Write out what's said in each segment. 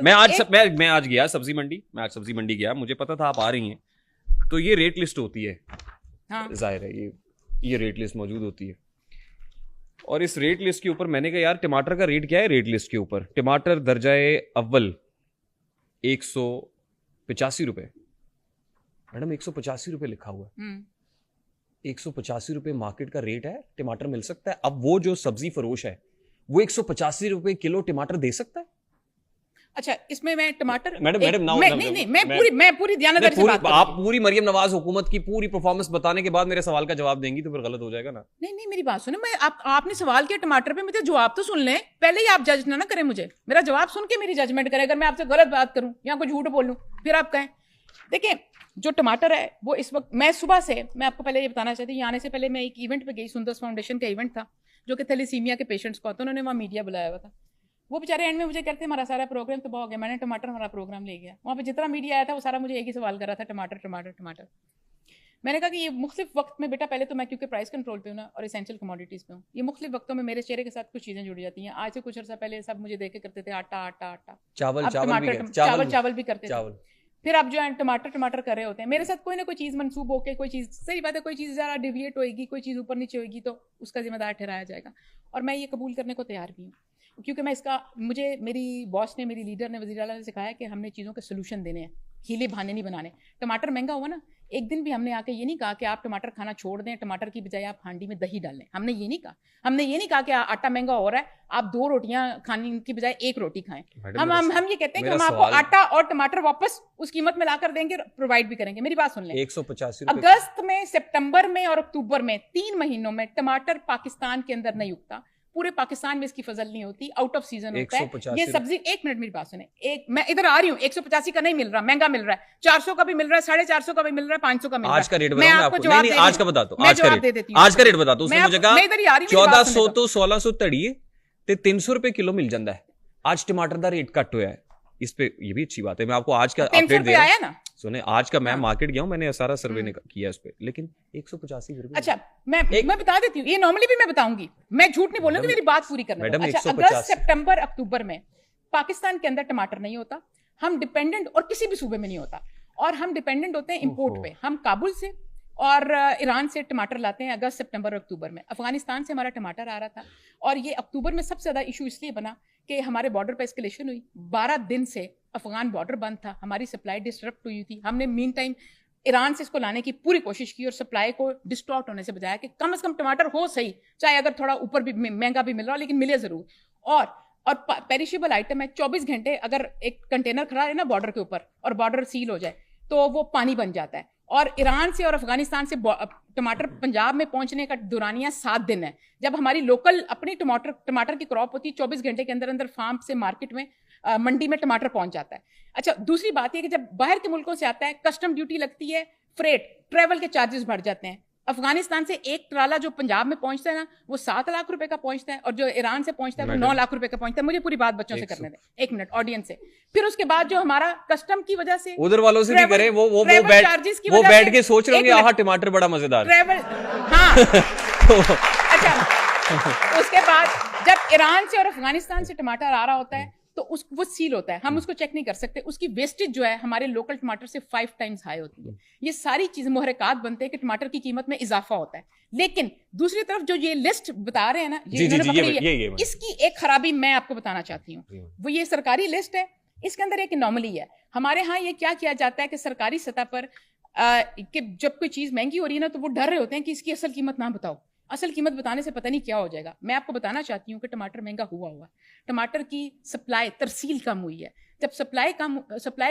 मैं आज गया सब्जी मंडी गया, मुझे पता था आप आ रही हैं, तो ये रेट लिस्ट होती है। हाँ। जाहिर है ये रेट लिस्ट मौजूद होती है, और इस रेट लिस्ट के ऊपर मैंने कहा यार टमाटर का रेट क्या है। रेट लिस्ट के ऊपर टमाटर दर्जाए अव्वल 185 रुपए। मैडम 185 रुपए लिखा हुआ है। 185 रुपए मार्केट का रेट है, टमाटर मिल सकता है। अब वो जो सब्जी फरोश है वो 185 रुपए किलो टमाटर दे सकता है। अच्छा, इसमें मैं टमाटर मैडम मैं पूरी ध्यानदारी से बात आप पूरी मरियम नवाज हुकूमत की पूरी परफॉर्मेंस बताने के बाद मेरे सवाल का जवाब देंगी तो फिर गलत हो जाएगा ना। नहीं मेरी बात सुने, मैं आपने सवाल किया टमाटर पे, मुझे जवाब तो सुन लें पहले ही। आप जज ना करें मुझे, मेरा जवाब सुन के मेरी जजमेंट करें। अगर मैं आपसे गलत बात करूं या कोई झूठ बोलूं फिर आप कहें। देखिए जो टमाटर है वो इस वक्त, मैं सुबह से, मैं आपको पहले ये बताना चाहती हूँ, आने से पहले मैं एक इवेंट पे गई, सुंदर्स फाउंडेशन का इवेंट था जो कि थैलेसीमिया के पेशेंट्स को आता, उन्होंने वहाँ मीडिया बुलाया हुआ था। वो बेचारे एंड में मुझे कहते हमारा सारा प्रोग्राम तो बहुत गया, मैंने टमाटर हमारा प्रोग्राम ले गया। वहाँ पे जितना मीडिया आया था वो सारा मुझे एक ही सवाल कर रहा था, टमाटर टमाटर टमाटर। मैंने कहा कि ये मुख्तलिफ वक्त में बेटा, पहले तो मैं क्योंकि प्राइस कंट्रोल पे हूँ ना और एसेंशियल कमोडिटीज़ पे हूँ, ये मुख्तलिफ वक्तों में मेरे चेहरे के साथ कुछ चीज़ें जुड़ जाती हैं। आज से कुछ अर्सा पहले सब मुझे देखे करते थे आटा आटा आटा, चावल भी करते थे। फिर अब जो है टमाटर कर रहे होते हैं। मेरे साथ कोई ना कोई चीज़ मनसूब होकर, कोई चीज़, सही बात है, कोई चीज़ ज़रा डिविएट होएगी, कोई चीज़ ऊपर नीचे होएगी तो उसका जिम्मेदार ठहराया जाएगा, और मैं ये कबूल करने को तैयार भी हूँ। क्योंकि मैं इसका, मुझे मेरी बॉस ने, मेरी लीडर ने, वज़ीर आला ने सिखाया कि हमने चीज़ों के सोल्यूशन देने हैं, हीले बहाने नहीं बनाने। टमाटर महंगा हुआ ना, एक दिन भी हमने आके ये नहीं कहा कि आप टमाटर खाना छोड़ दें, टमाटर की बजाय आप हांडी में दही डालें। हमने ये नहीं कहा। हमने ये नहीं कहा कि आटा महंगा हो रहा है, आप 2 रोटियां खाने की बजाय 1 रोटी खाएं। हम ये कहते हैं कि हम आपको आटा और टमाटर वापस उस कीमत में लाकर देंगे, प्रोवाइड भी करेंगे। मेरी बात सुन लें, 185 अगस्त में, सितंबर में और अक्टूबर में 3 महीनों में टमाटर पाकिस्तान के अंदर नहीं उगता। पूरे पाकिस्तान में इसकी फजल नहीं होती, आउट ऑफ सीजन होता है ये सब्जी। एक मिनट मेरी बात सुने, मैं इधर आ रही हूँ, 185 का नहीं मिल रहा, महंगा मिल रहा है, 400 का भी मिल रहा है, 450 का भी मिल रहा है, 500 का मिल रहा है। आज का रेट बताओ, मैं आपको नहीं, आज का बता दो, आज का रेट बता दो। उसने मुझे कहा 1400 तो 1600 तड़िए ते 300 रुपए किलो मिल जाता है। आज टमाटर का रेट कट हुआ है, इस पे ये भी अच्छी बात है। मैं आपको आज का अपडेट दे रहा हूं। सुने, आज का मैं मार्केट गया हूं, मैंने सारा सर्वे किया इस पे, लेकिन 185 रुपए। अच्छा, मैं बता देती हूँ, ये नॉर्मली भी मैं बताऊंगी, मैं झूठ नहीं बोलूंगी, मेरी बात पूरी करना। अच्छा, अगस्त सितंबर अक्टूबर में पाकिस्तान के अंदर टमाटर नहीं होता, हम डिपेंडेंट, और किसी भी सूबे में नहीं होता, और हम डिपेंडेंट होते हैं इंपोर्ट पे। हम काबुल से और ईरान से टमाटर लाते हैं अगस्त सितंबर और अक्टूबर में। अफगानिस्तान से हमारा टमाटर आ रहा था, और ये अक्टूबर में सबसे ज़्यादा इशू इसलिए बना कि हमारे बॉर्डर पर एस्केलेशन हुई। 12 दिन से अफगान बॉर्डर बंद था, हमारी सप्लाई डिस्टर्ब हुई थी। हमने मीन टाइम ईरान से इसको लाने की पूरी कोशिश की और सप्लाई को डिस्टॉर्ट होने से बचाया कि कम से कम टमाटर हो सही, चाहे अगर थोड़ा ऊपर भी महंगा भी मिल रहा हो, लेकिन मिले ज़रूर। और पेरिशेबल आइटम है, 24 घंटे अगर एक कंटेनर खड़ा है ना बॉर्डर के ऊपर और बॉर्डर सील हो जाए तो वो पानी बन जाता है। और ईरान से और अफगानिस्तान से टमाटर पंजाब में पहुंचने का दुरानिया 7 दिन है। जब हमारी लोकल अपनी टमाटर की क्रॉप होती है, 24 घंटे के अंदर अंदर फार्म से मार्केट में, मंडी में टमाटर पहुंच जाता है। अच्छा, दूसरी बात यह कि जब बाहर के मुल्कों से आता है, कस्टम ड्यूटी लगती है, फ्रेट, ट्रेवल के चार्जेस बढ़ जाते हैं। अफगानिस्तान से एक ट्राला जो पंजाब में पहुंचता है ना, वो 7 लाख रुपए का पहुंचता है, और जो ईरान से पहुंचता है वो 9 लाख रुपए का पहुंचता है। मुझे पूरी बात बच्चों से करने दें, 1 मिनट, ऑडियंस से। फिर उसके बाद जो हमारा कस्टम की वजह से, उधर वालों से भी करें, वो बैठ के सोच रहे होंगे टमाटर बड़ा मजेदार ट्रेवल। हाँ अच्छा, उसके बाद जब ईरान से और अफगानिस्तान से टमाटर आ रहा होता है तो वो सील होता है, हम उसको चेक नहीं कर सकते। उसकी वेस्टेज जो है हमारे लोकल टमाटर से 5 टाइम्स हाई होती है। ये सारी चीजें मुहर्रिकात बनते हैं कि टमाटर की कीमत में इजाफा होता है। लेकिन दूसरी तरफ जो ये लिस्ट बता रहे हैं ना, ये इसकी एक खराबी मैं आपको बताना चाहती हूँ। वो ये सरकारी लिस्ट है, इसके अंदर एक एनोमली है। हमारे यहाँ ये क्या किया जाता है कि सरकारी सतह पर कि जब कोई चीज महंगी हो रही है ना, तो वो डर रहे होते हैं कि इसकी असल कीमत ना बताओ, असल कीमत बताने से पता नहीं क्या हो जाएगा। मैं आपको बताना चाहती हूँ कि टमाटर महंगा हुआ टमाटर की सप्लाई, तरसील कम हुई है। जब सप्लाई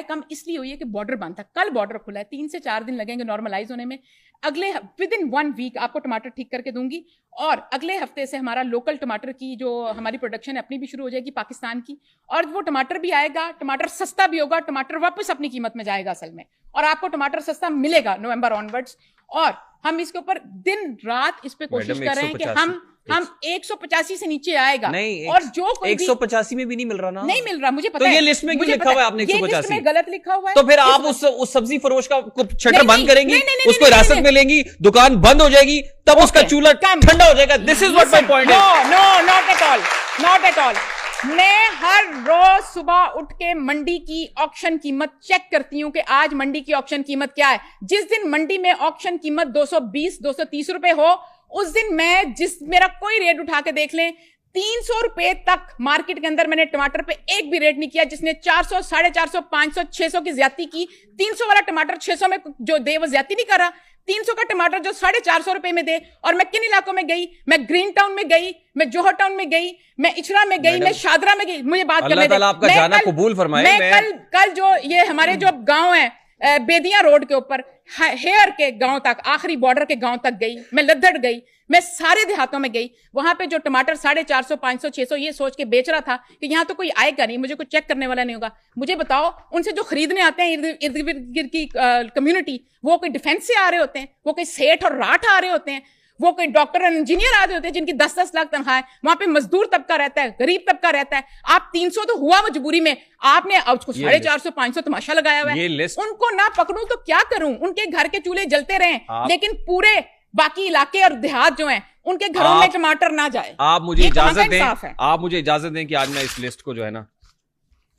कम इसलिए हुई है कि बॉर्डर बंद था। कल बॉर्डर खुला है, 3 से 4 दिन लगेंगे नॉर्मलाइज होने में। अगले विदिन 1 वीक आपको टमाटर ठीक करके दूंगी, और अगले हफ्ते से हमारा लोकल टमाटर की जो हमारी प्रोडक्शन है अपनी भी शुरू हो जाएगी पाकिस्तान की, और वो टमाटर भी आएगा, टमाटर सस्ता भी होगा, टमाटर वापस अपनी कीमत में जाएगा असल में, और आपको टमाटर सस्ता मिलेगा नवंबर ऑनवर्ड्स। और हम इसके ऊपर दिन रात इस पे कोशिश कर रहे हैं कि हम 185 से नीचे आएगा। नहीं, और जो 185 में भी नहीं मिल रहा ना, नहीं मिल रहा, मुझे पता तो है। ये लिस्ट में क्यों लिखा हुआ है आपने 185? में गलत लिखा हुआ है। तो फिर आप उस सब्जी फरोश का शटर बंद करेंगी, उसको हिरासत में लेंगी, दुकान बंद हो जाएगी, तब उसका चूल्हा ठंडा हो जाएगा। This is what my point है। No, not at all, not at all. मैं हर रोज सुबह उठ के मंडी की ऑक्शन कीमत चेक करती हूं कि आज मंडी की ऑक्शन कीमत क्या है। जिस दिन मंडी में ऑक्शन कीमत 220 230 रुपए हो, उस दिन मैं मेरा कोई रेट उठा के देख लें, 300 रुपए तक मार्केट के अंदर मैंने टमाटर पे एक भी रेट नहीं किया जिसने 400, 450, 500, 600 की ज्यादती की। 300 वाला टमाटर 600 में जो दे वो ज्यादती नहीं कर रहा। 300 का टमाटर जो 450 रुपए में दे। और मैं किन इलाकों में गई, मैं ग्रीन टाउन में गई, मैं जोहर टाउन में गई, मैं इचरा में गई, मैं शादरा में गई। मुझे बात करने दे। आपका जाना कबूल फरमाए। मैं कल जो ये हमारे जो गांव है बेदिया रोड के ऊपर हेयर के गांव तक, आखिरी बॉर्डर के गांव तक गई, मैं लद्दड़ गई, मैं सारे देहातों में गई। वहां पे जो टमाटर 450, 500, 600 ये सोच के बेच रहा था कि यहां तो कोई आएगा नहीं, मुझे कोई चेक करने वाला नहीं होगा। मुझे बताओ, उनसे जो खरीदने आते हैं इर्द गिर्द की कम्युनिटी, वो कोई डिफेंस से आ रहे होते हैं, वो कोई सेठ और राठ आ रहे होते हैं, वो कोई डॉक्टर और इंजीनियर आ रहे होते हैं जिनकी 10-10 लाख तनख्वाह है। वहां पे मजदूर तबका रहता है, गरीब तबका रहता है। आप 300 तो हुआ मजबूरी में, आपने उसको 450, 500 तमाशा लगाया हुआ है। उनको ना पकड़ूं तो क्या करूं? उनके घर के चूल्हे जलते रहे, लेकिन पूरे बाकी इलाके और देहात जो हैं उनके घरों में टमाटर ना जाए। आप मुझे इजाजत दें, आप मुझे इजाजत दें कि आज मैं इस लिस्ट को जो है ना,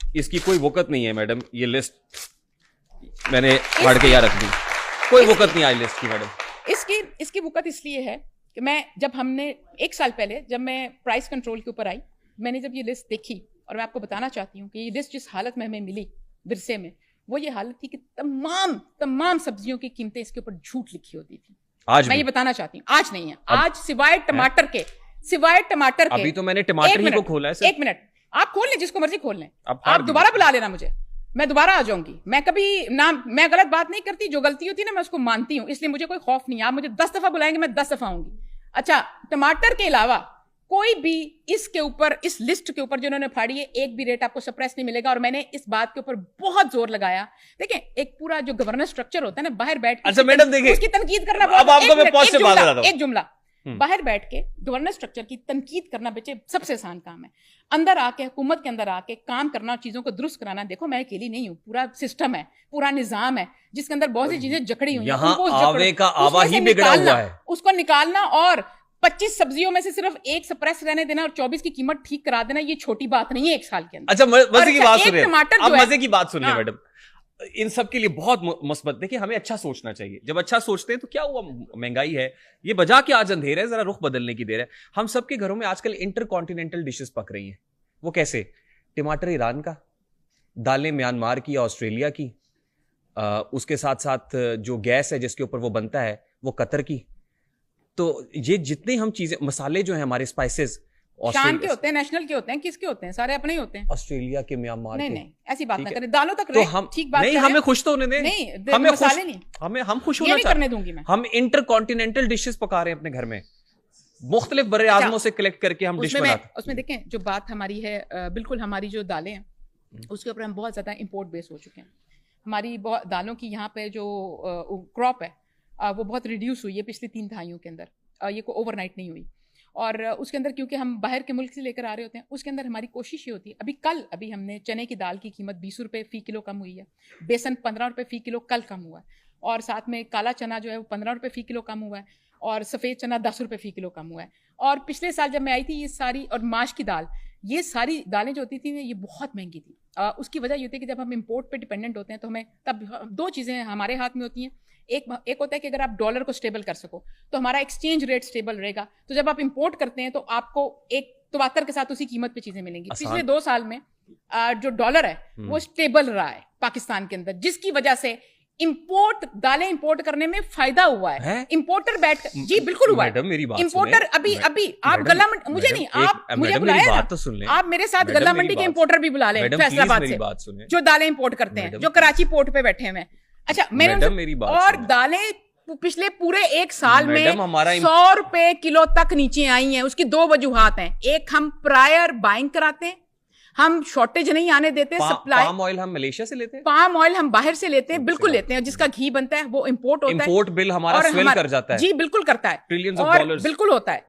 इसकी कोई वक़्त नहीं है मैडम। ये लिस्ट मैंने पढ़ के यहाँ रख दी, कोई वक़्त नहीं आई लिस्ट की मैडम। इसकी वक़्त इसलिए है कि जब हमने 1 साल पहले जब मैं प्राइस कंट्रोल के ऊपर आई, मैंने जब ये लिस्ट देखी, और मैं आपको बताना चाहती हूँ कि ये लिस्ट जिस हालत में हमें मिली विरसे में, वो ये हालत थी कि तमाम सब्जियों की कीमतें इसके ऊपर झूठ लिखी होती थी। आज मैं ये बताना चाहती हूँ, आज नहीं है। आज सिवाय टमाटर के अभी तो मैंने टमाटर ही को खोला है। 1 मिनट, आप खोल लें, जिसको मर्जी खोल लें। आप दोबारा बुला लेना मुझे, मैं दोबारा आ जाऊंगी। मैं कभी मैं गलत बात नहीं करती, जो गलती होती है ना मैं उसको मानती हूँ, इसलिए मुझे कोई खौफ नहीं है। आप मुझे 10 दफा बुलाएंगे, मैं 10 दफा आऊंगी। अच्छा, टमाटर के अलावा कोई भी इसके ऊपर, इस लिस्ट के ऊपर जिन्होंने फाड़ी है, एक भी रेट आपको सप्रेस नहीं मिलेगा। और मैंने इस बात के ऊपर बहुत जोर लगाया। देखें, एक पूरा जो गवर्नेंस स्ट्रक्चर होता है ना, बाहर बैठ के, अच्छा मैडम देखिए, उसकी तनकीद करना, एक जुमला बाहर बैठ के गवर्नेंस स्ट्रक्चर की तनकीद करना बच्चे सबसे आसान काम है। अंदर आके, हुकूमत के अंदर आके काम करना, चीजों को दुरुस्त कराना। देखो, मैं अकेली नहीं हूँ, पूरा सिस्टम है, पूरा निजाम है, जिसके अंदर बहुत सी चीजें जकड़ी हुई हैं, उसको निकालना। और 25 सब्जियों में से सिर्फ एक सप्रेस रहने देना और 24 की कीमत ठीक करा देना, ये छोटी बात नहीं है 1 साल के अंदर। अच्छा, मजे की बात सुनिए, अब मजे की बात सुनिए मैडम। इन सब के लिए बहुत मुस्बत। देखिए, हमें अच्छा सोचना चाहिए। जब अच्छा सोचते हैं तो क्या हुआ, महंगाई है, ये बजा के आज अंधेरा है, जरा रुख बदलने की देर है। हम सबके घरों में आजकल इंटरकॉन्टिनेंटल डिशेस पक रही हैं। वो कैसे? टमाटर ईरान का, दालें म्यांमार की, ऑस्ट्रेलिया की, उसके साथ साथ जो गैस है जिसके ऊपर वो बनता है वो कतर की। तो ये जितने हम चीजें, मसाले जो हैं हमारे, स्पाइसेस शान के होते हैं, नेशनल के होते हैं, किसके होते हैं? सारे अपने ही होते हैं। ऑस्ट्रेलिया के, म्यांमार के। नहीं, ऐसी बात ना करें। दालों तक तो हम ठीक बात नहीं, हमें खुश तो होने दें। नहीं, हमें मसाले नहीं, हम खुश होना करने दूंगी मैं। हम इंटरकॉन्टिनेंटल डिशेस पका रहे हैं अपने घर में, मुख्तलिफ बड़े आजमों से कलेक्ट करके हम डिश बनाते हैं। उसमें देखें, जो बात हमारी है, बिल्कुल हमारी जो दालें हैं उसके ऊपर हम बहुत ज्यादा इम्पोर्ट बेस हो चुके हैं। हमारी दालों की यहाँ पे जो क्रॉप है वो बहुत रिड्यूस हुई है पिछले 3 दहाइयों के अंदर। ये कोई ओवरनाइट नहीं हुई। और उसके अंदर क्योंकि हम बाहर के मुल्क से लेकर आ रहे होते हैं, उसके अंदर हमारी कोशिश ये होती है। अभी हमने चने की दाल की कीमत 20 रुपये फी किलो कम हुई है, बेसन 15 रुपये फी किलो कल कम हुआ है, और साथ में काला चना जो है वो 15 रुपये फी किलो कम हुआ है, और सफ़ेद चना 10 रुपये फी किलो कम हुआ है। और पिछले साल जब मैं आई थी, ये सारी, और माश की दाल, ये सारी दालें जो होती थी ये बहुत महंगी थी। उसकी वजह ये होती है कि जब हम इंपोर्ट पे डिपेंडेंट होते हैं तो हमें तब 2 चीज़ें हमारे हाथ में होती हैं। एक होता है कि अगर आप डॉलर को स्टेबल कर सको तो हमारा एक्सचेंज रेट स्टेबल रहेगा। तो जब आप इंपोर्ट करते हैं तो आपको एक तवातर के साथ उसी कीमत पे चीजें मिलेंगी। पिछले 2 साल में जो डॉलर है वो स्टेबल रहा है पाकिस्तान के अंदर, जिसकी वजह से दालें इंपोर्ट करने में फायदा हुआ है। इंपोर्टर बैठ, जी बिल्कुल हुआ है। इंपोर्टर अभी आप गला मंडी, मुझे नहीं, आप मुझे बुलाया ना, आप मेरे साथ गला मंडी के इंपोर्टर भी बुला लें फैसलाबाद से, जो दालें इंपोर्ट करते हैं, जो कराची पोर्ट पे बैठे हुए हैं। अच्छा, मेरी बात, और दालें पिछले पूरे 1 साल में 100 रुपए किलो तक नीचे आई हैं। उसकी 2 वजूहात हैं। एक, हम प्रायर बाइंग कराते हैं, हम शॉर्टेज नहीं आने देते। सप्लाई पाम ऑयल हम मलेशिया से लेते हैं, पाम ऑयल हम बाहर से लेते हैं, बिल्कुल लेते हैं। जिसका घी बनता है वो इंपोर्ट होता है। इंपोर्ट बिल हमारा स्वेल कर जाता है। जी बिल्कुल करता है, ट्रिलियंस ऑफ डॉलर्स, बिल्कुल होता है।